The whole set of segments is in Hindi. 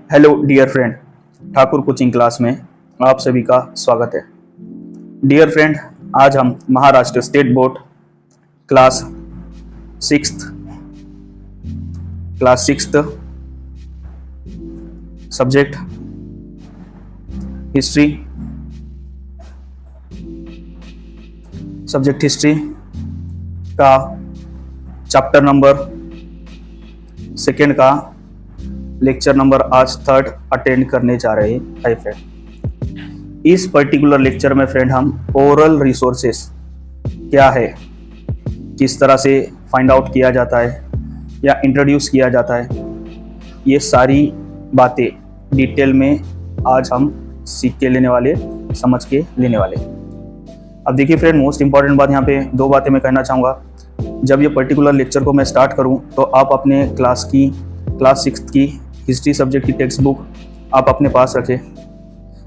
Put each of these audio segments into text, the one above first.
Hello dear friend, Thakur coaching class में आप सभी का स्वागत है। डियर फ्रेंड, आज हम Maharashtra state board class sixth subject history का चैप्टर नंबर सेकेंड का लेक्चर नंबर आज थर्ड अटेंड करने जा रहे हैं फ्रेंड। इस पर्टिकुलर लेक्चर में फ्रेंड हम ओरल रिसोर्सेस क्या है, किस तरह से फाइंड आउट किया जाता है या इंट्रोड्यूस किया जाता है, ये सारी बातें डिटेल में आज हम सीख के लेने वाले, समझ के लेने वाले। अब देखिए फ्रेंड, मोस्ट इंपॉर्टेंट बात यहाँ पे दो बातें मैं कहना चाहूँगा। जब ये पर्टिकुलर लेक्चर को मैं स्टार्ट करूँ तो आप अपने क्लास सिक्स्थ की हिस्ट्री सब्जेक्ट की टेक्स्ट बुक आप अपने पास रखें,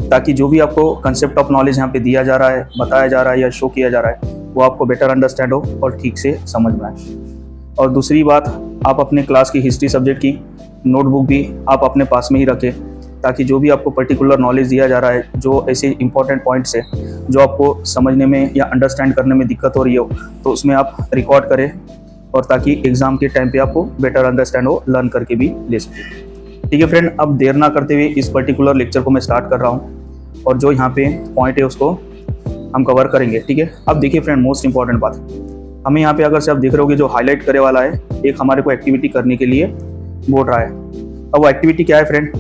ताकि जो भी आपको कंसेप्ट ऑफ नॉलेज यहाँ पे दिया जा रहा है, बताया जा रहा है या शो किया जा रहा है, वो आपको बेटर अंडरस्टैंड हो और ठीक से समझ में आए। और दूसरी बात, आप अपने क्लास की हिस्ट्री सब्जेक्ट की नोटबुक भी आप अपने पास में ही रखें, ताकि जो भी आपको पर्टिकुलर नॉलेज दिया जा रहा है, जो ऐसे इंपॉर्टेंट पॉइंट्स है जो आपको समझने में या अंडरस्टैंड करने में दिक्कत हो रही हो, तो उसमें आप रिकॉर्ड करें, और ताकि एग्जाम के टाइम पे आपको बेटर अंडरस्टैंड हो, लर्न करके भी ले सकें। ठीक है फ्रेंड, अब देर ना करते हुए इस पर्टिकुलर लेक्चर को मैं स्टार्ट कर रहा हूँ और जो यहाँ पे पॉइंट है उसको हम कवर करेंगे। ठीक है, अब देखिए फ्रेंड, मोस्ट इंपॉर्टेंट बात, हमें यहाँ पे अगर से आप देख रहे हो कि जो हाईलाइट करे वाला है, एक हमारे को एक्टिविटी करने के लिए बोल रहा है। अब वो एक्टिविटी क्या है friend?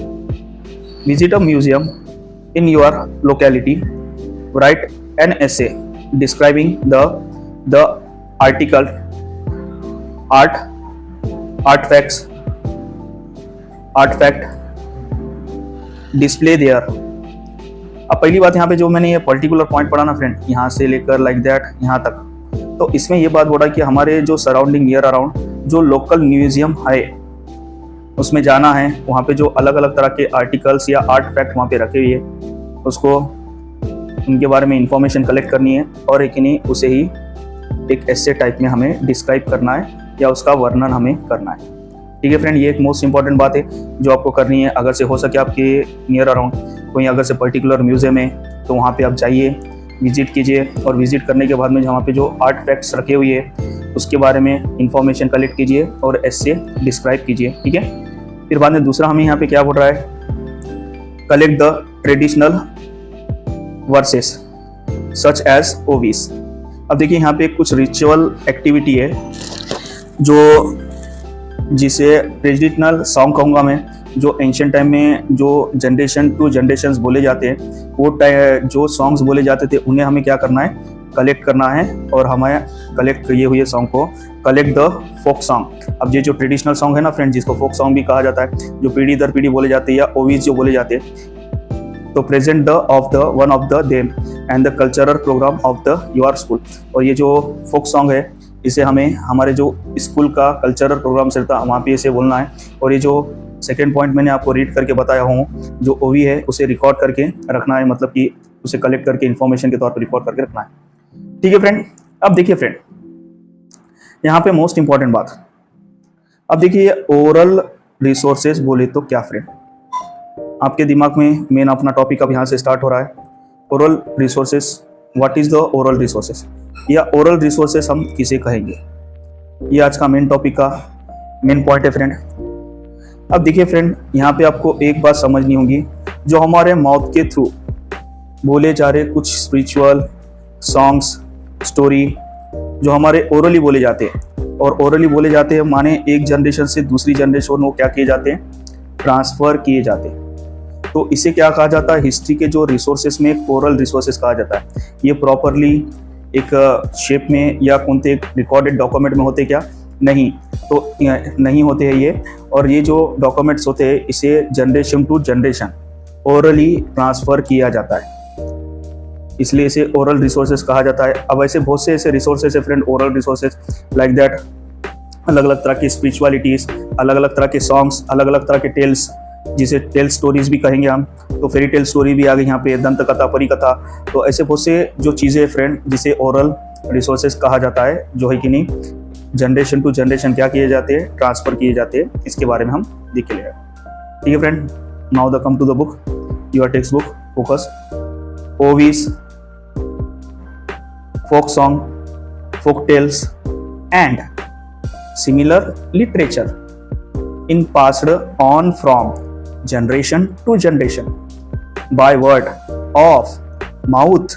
Visit a museum in your locality, write an essay describing the article artefact display there. अब पहली बात, यहाँ पे जो मैंने ये पर्टिकुलर पॉइंट पढ़ा ना फ्रेंड, यहाँ से लेकर लाइक दैट यहाँ तक, तो इसमें ये बात बोला कि हमारे जो सराउंडिंग नियर अराउंड जो लोकल म्यूजियम है उसमें जाना है, वहाँ पे जो अलग अलग तरह के आर्टिकल्स या आर्टफैक्ट वहाँ पे रखे हुए हैं, उसको उनके बारे में इंफॉर्मेशन कलेक्ट करनी है और एक नहीं उसे ही एक ऐसे टाइप में हमें डिस्क्राइब करना है या उसका वर्णन हमें करना है। ठीक है फ्रेंड, ये एक मोस्ट इंपॉर्टेंट बात है जो आपको करनी है। अगर से हो सके आपके नियर अराउंड कोई अगर से पर्टिकुलर म्यूजियम है तो वहाँ पे आप जाइए, विजिट कीजिए, और विजिट करने के बाद में वहाँ पे जो आर्ट फैक्ट्स रखे हुए हैं उसके बारे में इंफॉर्मेशन कलेक्ट कीजिए और ऐसे डिस्क्राइब कीजिए। ठीक है, फिर बाद में दूसरा हमें यहाँ पे क्या बोल रहा है? Collect the traditional verses such as ovis. अब देखिए यहाँ पे कुछ रिचुअल एक्टिविटी है जो जिसे ट्रेडिशनल सॉन्ग कहूँगा मैं, जो एंशियंट टाइम में जो जनरेशन टू जनरेशंस बोले जाते हैं, वो जो सॉन्ग्स बोले जाते थे उन्हें हमें क्या करना है? कलेक्ट करना है, और हमें कलेक्ट किए हुए सॉन्ग को कलेक्ट द फोक सॉन्ग। अब ये जो ट्रेडिशनल सॉन्ग है ना फ्रेंड, जिसको फोक सॉन्ग भी कहा जाता है, जो पीढ़ी दर पीढ़ी बोले जाते हैं या ओवीज जो बोले जाते हैं, तो present the of the one of the them and the cultural programme of the your school. और ये जो फोक सॉन्ग है, इसे हमें हमारे जो स्कूल का कल्चरल प्रोग्राम से था वहाँ पे इसे बोलना है। और ये जो सेकेंड पॉइंट मैंने आपको रीड करके बताया हूँ, जो ओवी है उसे रिकॉर्ड करके रखना है, मतलब कि उसे कलेक्ट करके इन्फॉर्मेशन के तौर पर रिकॉर्ड करके रखना है। ठीक है फ्रेंड, अब देखिए फ्रेंड, यहाँ पे मोस्ट इंपॉर्टेंट बात, अब देखिए ओरल रिसोर्सेज बोले तो क्या फ्रेंड? आपके दिमाग में मेन अपना टॉपिक अब यहाँ से स्टार्ट हो रहा है। Oral resources, what is the oral resources या ओरल रिसोर्सेज हम किसे कहेंगे, ये आज का मेन टॉपिक का मेन पॉइंट है फ्रेंड। अब देखिए फ्रेंड, यहाँ पे आपको एक बात समझनी होगी, जो हमारे माउथ के थ्रू बोले जा रहे कुछ स्पिरिचुअल सॉन्ग्स, स्टोरी जो हमारे ओरली बोले जाते हैं, और ओरली बोले जाते हैं माने एक जनरेशन से दूसरी जनरेशन वो क्या किए जाते हैं? ट्रांसफर किए जाते हैं। तो इसे क्या कहा जाता है? हिस्ट्री के जो रिसोर्सेस में ओरल रिसोर्सेस कहा जाता है। ये प्रॉपरली एक शेप में या कौन एक रिकॉर्डेड डॉक्यूमेंट में होते क्या? नहीं, तो नहीं होते हैं ये। और ये जो डॉक्यूमेंट्स होते हैं इसे generation to generation orally transfer किया जाता है, इसलिए इसे ओरल रिसोर्सेज कहा जाता है। अब ऐसे बहुत से ऐसे रिसोर्सेज है friend, oral resources like that, अलग अलग तरह की स्पिरिचुअलिटीज, अलग अलग तरह के सॉन्ग्स, अलग अलग तरह के टेल्स, जिसे टेल स्टोरीज भी कहेंगे हम, तो फेरी टेल स्टोरी भी आ गई यहाँ पे, दंत कथा, परी कथा। तो ऐसे बहुत से जो चीज़ें फ्रेंड जिसे ओरल रिसोर्सेज कहा जाता है, जो है कि नहीं जनरेशन टू जनरेशन क्या किए जाते हैं? ट्रांसफर किए जाते हैं। इसके बारे में हम देख लेंगे। ठीक है friend, Now the come to the book, your textbook. Focus. OVs, folk song, folk tales, and similar literature in passed on from generation to generation by word of mouth.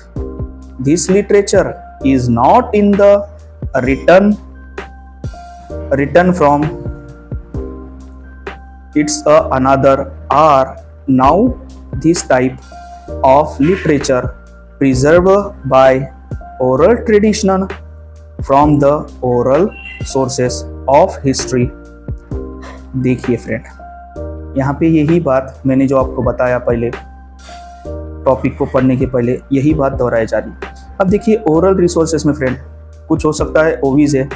This literature is not in the written from it's another are now this type of literature preserved by oral tradition from the oral sources of history. देखिए फ्रेंड, यहाँ पे यही बात मैंने जो आपको बताया पहले टॉपिक को पढ़ने के पहले, यही बात दोहराई जा रही। अब देखिए ओरल रिसोर्सेस में फ्रेंड कुछ हो सकता है ओवीज है,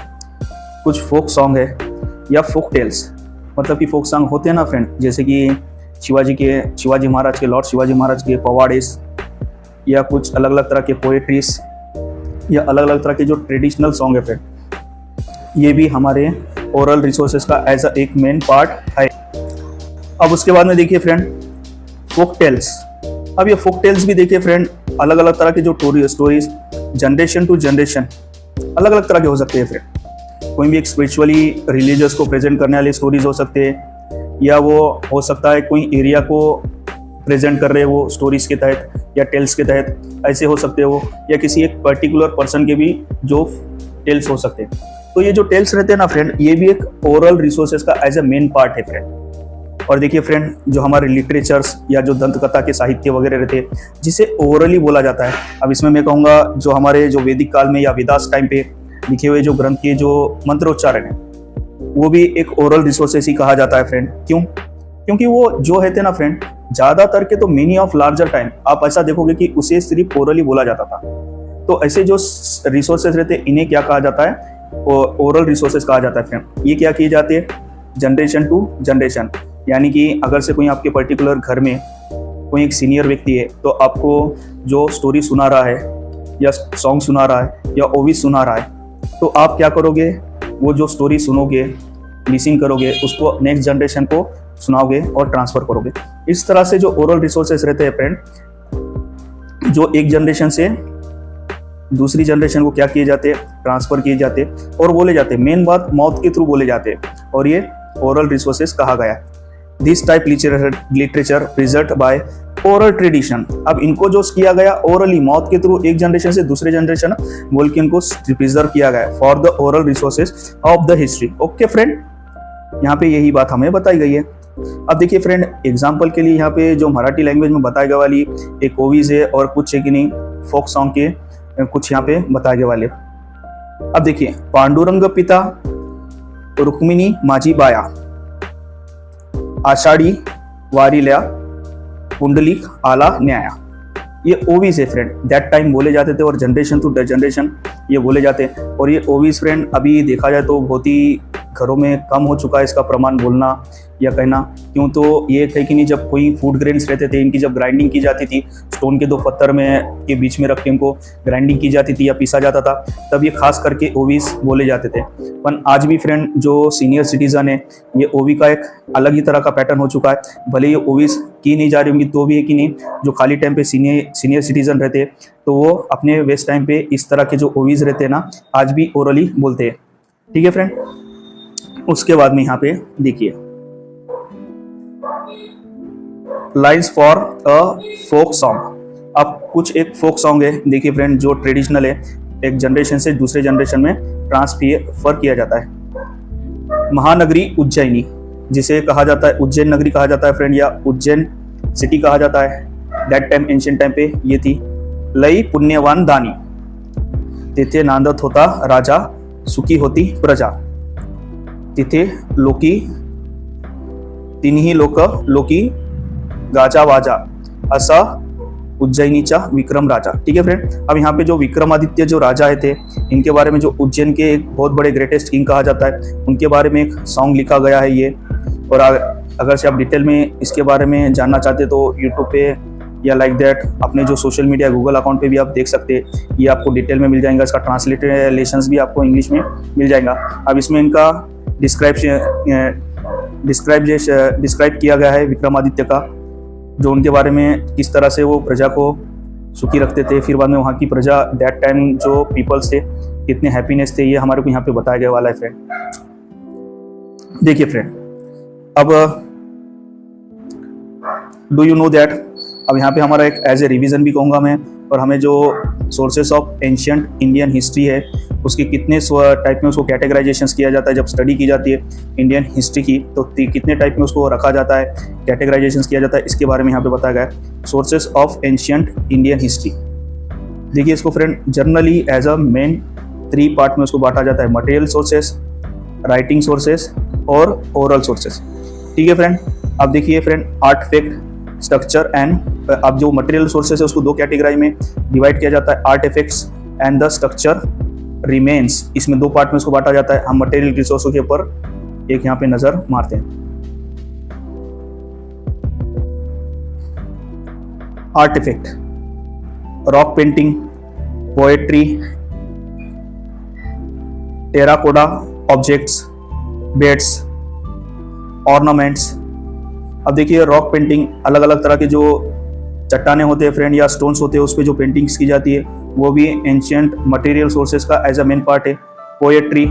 कुछ फोक सॉन्ग है या फोक टेल्स, मतलब कि फोक सॉन्ग होते हैं ना फ्रेंड, जैसे कि शिवाजी महाराज के, लॉर्ड शिवाजी महाराज के पवाड़ेस, या कुछ अलग अलग तरह के पोएट्रीज, या अलग अलग तरह के जो ट्रेडिशनल सॉन्ग है फ्रेंड, ये भी हमारे ओरल रिसोर्सेज का एज एक मेन पार्ट है। अब उसके बाद में देखिए फ्रेंड फोक टेल्स। अब ये फोक टेल्स भी देखिए फ्रेंड अलग अलग तरह के जो स्टोरीज जनरेशन टू जनरेशन अलग अलग तरह के हो सकते हैं फ्रेंड। कोई भी एक स्पिरिचुअली रिलीजियस को प्रेजेंट करने वाले स्टोरीज हो सकते हैं, या वो हो सकता है कोई एरिया को प्रेजेंट कर रहे हैं वो स्टोरीज के तहत या टेल्स के तहत, ऐसे हो सकते हैं वो, या किसी एक पर्टिकुलर पर्सन के भी जो टेल्स हो सकते हैं। तो ये जो टेल्स रहते हैं ना फ्रेंड, ये भी एक ओरल रिसोर्सेज का एज ए मेन पार्ट है फ्रेंड। और देखिए फ्रेंड जो हमारे लिटरेचर्स या जो दंत कथा के साहित्य वगैरह रहते हैं जिसे ओरली बोला जाता है। अब इसमें मैं कहूँगा जो हमारे जो वैदिक काल में या वेदास टाइम पे लिखे हुए जो ग्रंथ के जो मंत्रोच्चारण है वो भी एक ओरल रिसोर्सेस ही कहा जाता है फ्रेंड। क्यों? क्योंकि वो जो रहते हैं ना फ्रेंड ज़्यादातर के तो मेनी ऑफ लार्जर टाइम आप ऐसा देखोगे कि उसे सिर्फ ओरली बोला जाता था। तो ऐसे जो रिसोर्सेज रहते हैं इन्हें क्या कहा जाता है? ओरल रिसोर्सेज कहा जाता है फ्रेंड। ये क्या किए जाते हैं? जनरेशन टू जनरेशन, यानी कि अगर से कोई आपके पर्टिकुलर घर में कोई एक सीनियर व्यक्ति है तो आपको जो स्टोरी सुना रहा है या सॉन्ग सुना रहा है या ओवी सुना रहा है, तो आप क्या करोगे? वो जो स्टोरी सुनोगे, लिसन करोगे, उसको नेक्स्ट जनरेशन को सुनाओगे और ट्रांसफर करोगे। इस तरह से जो ओरल रिसोर्सेज रहते हैं फ्रेंड, जो एक जनरेशन से दूसरी जनरेशन को क्या किए जाते हैं? ट्रांसफर किए जाते और बोले जाते। मेन बात माउथ के थ्रू बोले जाते और ये ओरल रिसोर्सेज कहा गया। This type literature preserved by oral tradition. अब इनको जो किया गया ओरली माउथ के थ्रू एक जनरेशन से दूसरे जनरेशन बोल के इनको प्रिजर्व किया गया for the oral resources of the history. Okay friend, यहाँ पे यही बात हमें बताई गई है। अब देखिए फ्रेंड एग्जाम्पल के लिए यहाँ पे जो मराठी लैंग्वेज में बताए गए वाली एक ओवीज है और कुछ है कि नहीं फोक सॉन्ग के कुछ यहाँ पे बताए गए वाले। अब देखिए पांडुरंग पिता रुक्मिणी माझी बाया, आषाढ़ी वारिल्या, पुंडलिक आला न्याया, ये ओवीज है फ्रेंड। दैट टाइम बोले जाते थे और जनरेशन टू जनरेशन ये बोले जाते। और ये ओवीज फ्रेंड अभी देखा जाए तो बहुत ही घरों में कम हो चुका है इसका प्रमाण बोलना या कहना। क्यों? तो ये थे कि नहीं, जब कोई फूड ग्रेन्स रहते थे इनकी जब ग्राइंडिंग की जाती थी, स्टोन के दो पत्थर में के बीच में रख के इनको ग्राइंडिंग की जाती थी या पीसा जाता था, तब ये खास करके ओवीज बोले जाते थे। पर आज भी फ्रेंड जो सीनियर सिटीजन है ये ओवी का एक अलग ही तरह का पैटर्न हो चुका है। भले ये ओवीज की नहीं जा रही होंगी तो भी है कि नहीं, जो खाली टाइम पे सीनियर सिटीजन रहते हैं तो वो अपने वेस्ट टाइम पे इस तरह के जो ओवीज रहते हैं ना आज भी ओरली बोलते हैं। ठीक है फ्रेंड, उसके बाद में यहाँ पे देखिए lines for a folk song. अब कुछ एक फोक सॉन्ग है देखिए फ्रेंड जो ट्रेडिशनल है, एक जनरेशन से दूसरे जनरेशन में ट्रांसफर किया जाता है। महानगरी उज्जैनी, जिसे कहा जाता है उज्जैन नगरी कहा जाता है फ्रेंड, या उज्जैन सिटी कहा जाता है। दैट टाइम एंशियंट टाइम पे ये थी। लई पुण्यवान दानी, तिथे नांदत होता राजा, सुखी होती प्रजा, तिथे लोकी तिन्ही लोकी गाजा वाजा, असा उज्जैनीचा विक्रम राजा। ठीक है फ्रेंड, अब यहाँ पे जो विक्रमादित्य जो राजा थे इनके बारे में, जो उज्जैन के एक बहुत बड़े ग्रेटेस्ट किंग कहा जाता है, उनके बारे में एक सॉन्ग लिखा गया है ये। और अगर से आप डिटेल में इसके बारे में जानना चाहते तो यूट्यूब पे या लाइक दैट अपने जो सोशल मीडिया गूगल अकाउंट पे भी आप देख सकते हैं, ये आपको डिटेल में मिल जाएगा। इसका ट्रांसलेशंस भी आपको इंग्लिश में मिल जाएगा। अब इसमें इनका डिस्क्राइब किया गया है विक्रमादित्य का जो उनके बारे में किस तरह से वो प्रजा को सुखी रखते थे, फिर बाद में वहाँ की प्रजा दैट टाइम जो पीपल्स थे कितने हैप्पीनेस थे, ये हमारे को यहाँ पे बताया गया वाला है फ्रेंड। देखिए फ्रेंड, अब डू यू नो दैट, अब यहाँ पे हमारा एक एज ए रिवीजन भी कहूँगा मैं, और हमें जो sources of ancient Indian history है उसके कितने टाइप में उसको कैटेगराइजेशंस किया जाता है। जब स्टडी की जाती है इंडियन हिस्ट्री की तो कितने टाइप में उसको रखा जाता है, कैटेगराइजेशंस किया जाता है, इसके बारे में यहाँ पे बताया गया है। Sources of ancient Indian history, देखिए इसको friend generally as a main 3 part में उसको बांटा जाता है, मटेरियल सोर्सेस, राइटिंग सोर्सेस और ओरल सोर्सेस। ठीक है फ्रेंड, अब देखिए फ्रेंड, आर्टिफैक्ट, स्ट्रक्चर एंड, अब जो मटेरियल सोर्सेस है उसको 2 कैटेगरी में डिवाइड किया जाता है, artifacts and the structure remains, इसमें 2 पार्ट में उसको बांटा जाता है। हम मटेरियल रिसोर्सों के ऊपर एक यहाँ पे नजर मारते हैं। Artifact, rock painting, poetry, terracotta objects, beads, ornaments. अब देखिए रॉक पेंटिंग, अलग अलग तरह के जो चट्टाने होते हैं फ्रेंड या स्टोन्स होते हैं उस पे जो पेंटिंग्स की जाती है वो भी एंशियंट मटेरियल सोर्सेस का एज अ मेन पार्ट है। पोएट्री,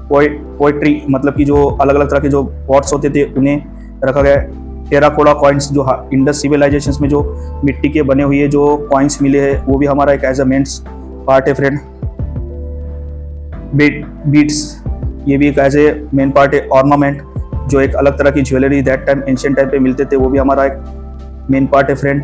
पोएट्री मतलब कि जो अलग अलग तरह के जो पॉट्स होते थे उन्हें रखा गया है। टेराकोटा कॉइन्स, जो इंडस सिविलाइजेशंस में जो मिट्टी के बने हुए जो कॉइन्स मिले हैं वो भी हमारा एक एज अ मेन पार्ट है फ्रेंड। बीड्स, ये भी एक एज ए मेन पार्ट है। ऑर्नामेंट, जो एक अलग तरह की jewellery that time ancient time पे मिलते थे वो भी हमारा एक मेन पार्ट है फ्रेंड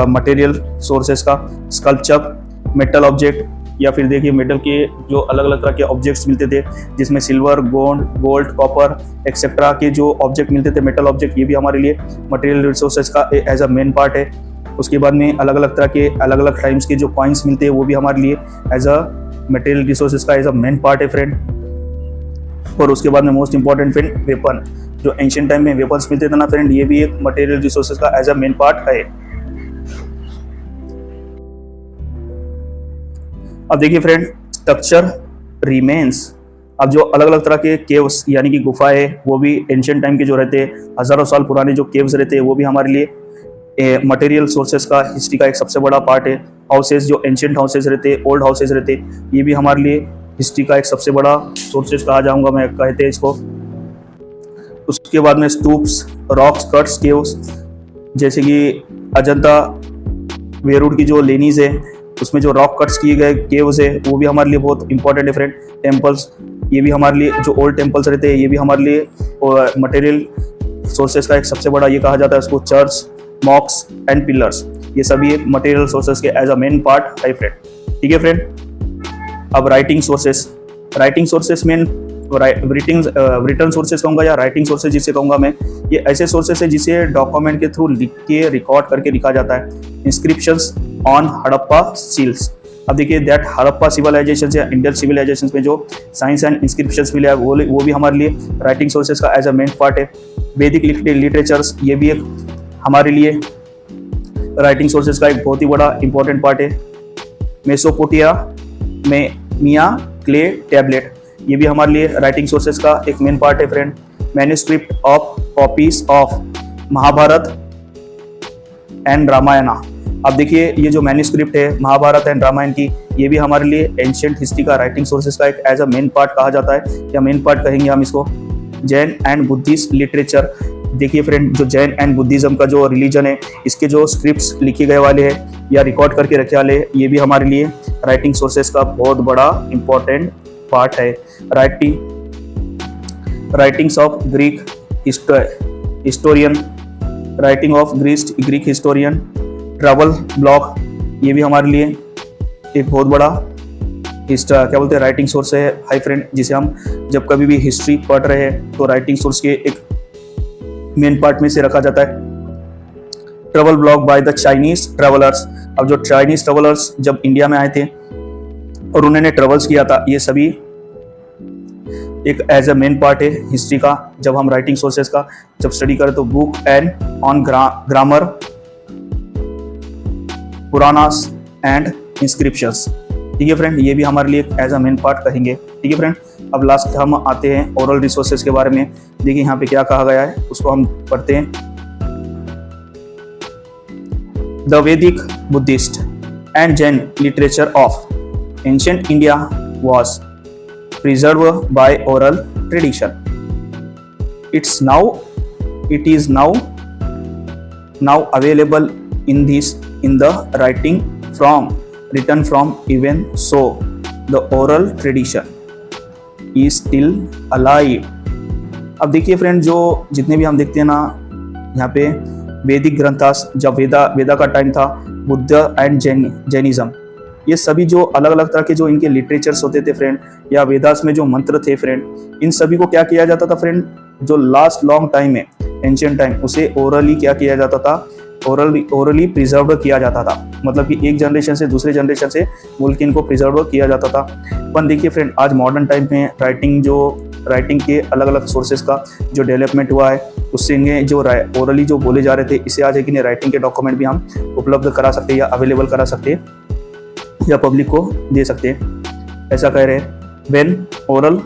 मटेरियल सोर्सेस का। स्कल्पचर, मेटल ऑब्जेक्ट, या फिर देखिए मेटल के जो अलग अलग तरह के ऑब्जेक्ट्स मिलते थे जिसमें सिल्वर, गोल्ड, कॉपर एक्सेट्रा के जो ऑब्जेक्ट मिलते थे, मेटल ऑब्जेक्ट, ये भी हमारे लिए मटेरियल रिसोर्सेज का एज अ मेन पार्ट है। उसके बाद में अलग अलग तरह के अलग अलग टाइम्स के जो कॉइन्स मिलते हैं वो भी हमारे लिए एज अ मटेरियल रिसोर्सेज का एज अ मेन पार्ट है फ्रेंड। और उसके बाद में मोस्ट इंपॉर्टेंट फ्रेंड वेपन, जो एंशियंट टाइम में वेपन्स मिलते थे ना फ्रेंड, ये भी एक मटेरियल रिसोर्सेज का एज अ मेन पार्ट है। अब देखिए फ्रेंड, स्ट्रक्चर रिमेन्स, अब जो अलग अलग तरह के केव्स यानी कि गुफाएं वो भी एंशियंट टाइम के जो रहते हैं, हजारों साल पुराने जो केव्स रहते हैं वो भी हमारे लिए मटेरियल सोर्सेस का हिस्ट्री का एक सबसे बड़ा पार्ट है। हाउसेस, जो एंशियंट हाउसेस रहते हैं, ओल्ड हाउसेस रहते हैं, ये भी हमारे लिए हिस्ट्री का एक सबसे बड़ा सोर्सेस कहा जाऊंगा मैं, कहते हैं इसको। उसके बाद में स्तूप्स, रॉक्स कट्स, केव्स, जैसे कि अजंता वेरूड की जो लेनीज है उसमें जो रॉक कट्स किए गए केव्स है वो भी हमारे लिए बहुत इंपॉर्टेंट है फ्रेंड। टेम्पल्स, ये भी हमारे लिए, जो ओल्ड टेम्पल्स रहते हैं ये भी हमारे लिए मटेरियल सोर्सेस का एक सबसे बड़ा ये कहा जाता है उसको। चर्च, मॉक्स एंड पिलर्स, ये सभी एक मटेरियल सोर्सेस के एज अ मेन पार्ट है फ्रेंड। ठीक है फ्रेंड, अब राइटिंग सोर्सेस, राइटिंग सोर्सेस में रिटर्न सोर्सेस कहूँगा या राइटिंग सोर्सेस जिसे कहूँगा मैं, ये ऐसे सोर्सेस है जिसे डॉक्यूमेंट के थ्रू लिख के रिकॉर्ड करके लिखा जाता है। इंस्क्रिप्शंस ऑन हड़प्पा सील्स, अब देखिए दैट हड़प्पा सिविलाइजेशन या इंडियन सिविलाइजेशन में जो साइंस एंड इंस्क्रिप्शंस मिले वो भी हमारे लिए राइटिंग सोर्सेस का एज अ मेन पार्ट है। वैदिक लिटरेचर्स, ये भी एक हमारे लिए राइटिंग सोर्सेस का एक बहुत ही बड़ा इंपॉर्टेंट पार्ट है। मेसोपोटामिया में मिया क्ले टैबलेट, ये भी हमारे लिए राइटिंग सोर्सेस का एक मेन पार्ट है friend. Manuscript of copies of Mahabharata and Ramayana, अब देखिए ये जो मैन्युस्क्रिप्ट है महाभारत एंड रामायण की, ये भी हमारे लिए एंशियंट हिस्ट्री का राइटिंग सोर्सेस का एक एज अ मेन पार्ट कहा जाता है या मेन पार्ट कहेंगे हम इसको। जैन एंड बुद्धिस्ट लिटरेचर, देखिए फ्रेंड जो जैन एंड बुद्धिज्म का जो रिलीजन है इसके जो स्क्रिप्ट्स लिखे गए वाले हैं या रिकॉर्ड करके रखे वाले हैं, ये भी हमारे लिए राइटिंग सोर्सेस का बहुत बड़ा इंपॉर्टेंट पार्ट है। Writings of Greek historian, writing of Greek historian, travel blog, ये भी हमारे लिए एक बहुत बड़ा क्या बोलते हैं राइटिंग सोर्स है हाई फ्रेंड, जिसे हम जब कभी भी हिस्ट्री पढ़ रहे हैं तो राइटिंग सोर्स के एक मेन पार्ट में से रखा जाता है। Travel blog by the Chinese travellers, अब जो चाइनीज ट्रैवलर्स जब इंडिया में आए थे और उन्होंने ट्रेवल्स किया था, ये सभी एक एज अ मेन पार्ट है हिस्ट्री का। जब हम राइटिंग सोर्सेस का जब स्टडी करें तो book and on grammar, Puranas and inscriptions, ठीक है फ्रेंड, ये भी हमारे लिए एज अ मेन पार्ट कहेंगे। ठीक है फ्रेंड, अब लास्ट हम आते हैं ओरल रिसोर्सेज के बारे में। देखिए यहाँ पे क्या कहा गया है उसको हम पढ़ते हैं। द वैदिक, Buddhist and Jain literature of ancient India was preserved by oral tradition. It is now available in the written from. Even so, the oral tradition is still alive. अब देखिए फ्रेंड, जो जितने भी हम देखते हैं ना यहाँ पे वैदिक ग्रंथास, जब वेदा का टाइम था, बुद्ध एंड जैनिज्म, ये सभी जो अलग अलग तरह के जो इनके लिटरेचर्स होते थे फ्रेंड, या वेदास में जो मंत्र थे फ्रेंड, इन सभी को क्या किया जाता था फ्रेंड, जो लास्ट लॉन्ग टाइम है, एंशियंट टाइम, उसे ओरली क्या किया जाता था, ओरली प्रिजर्व किया जाता था। मतलब कि एक जनरेशन से दूसरे जनरेशन से बोल के इनको प्रिजर्व किया जाता था। पर देखिए फ्रेंड, आज मॉडर्न टाइम में राइटिंग के अलग अलग सोर्सेज का जो डेवलपमेंट हुआ है, उससे इन्हें जो ओरली जो बोले जा रहे थे, इसे आज एक इन्हें राइटिंग के डॉक्यूमेंट भी हम उपलब्ध करा सकते हैं, या अवेलेबल करा सकते हैं, या पब्लिक को दे सकते हैं। ऐसा कह रहे हैं, when oral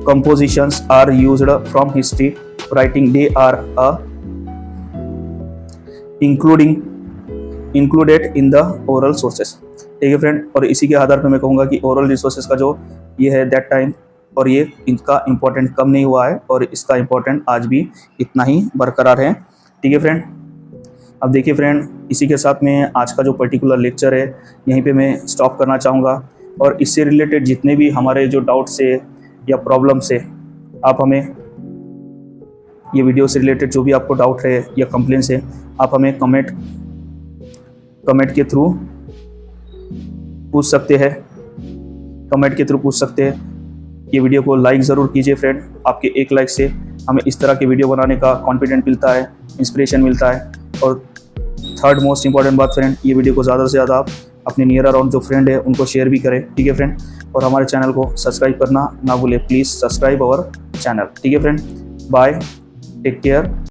compositions are used from history writing, they are included in the oral sources. ठीक है फ्रेंड, और इसी के आधार पर मैं कहूँगा कि ओरल रिसोर्सेज का जो ये है दैट टाइम, और ये इनका इम्पोर्टेंट कम नहीं हुआ है, और इसका इम्पोर्टेंट आज भी इतना ही बरकरार है। ठीक है फ्रेंड, अब देखिए फ्रेंड, इसी के साथ में आज का जो पर्टिकुलर लेक्चर है यहीं पे मैं स्टॉप करना चाहूँगा, और इससे रिलेटेड जितने भी हमारे जो डाउट्स है या प्रॉब्लम्स है, आप हमें ये वीडियो से रिलेटेड जो भी आपको डाउट है या कंप्लेंट्स है, आप हमें कमेंट के थ्रू पूछ सकते हैं। ये वीडियो को लाइक ज़रूर कीजिए फ्रेंड, आपके एक लाइक से हमें इस तरह के वीडियो बनाने का कॉन्फिडेंट मिलता है, इंस्पिरेशन मिलता है। और थर्ड मोस्ट इंपॉर्टेंट बात फ्रेंड, ये वीडियो को ज़्यादा से ज़्यादा आप अपने नियर अराउंड जो फ्रेंड है उनको शेयर भी करें। ठीक है फ्रेंड, और हमारे चैनल को सब्सक्राइब करना ना भूलें, प्लीज़ सब्सक्राइब अवर चैनल। ठीक है फ्रेंड, बाय, टेक केयर।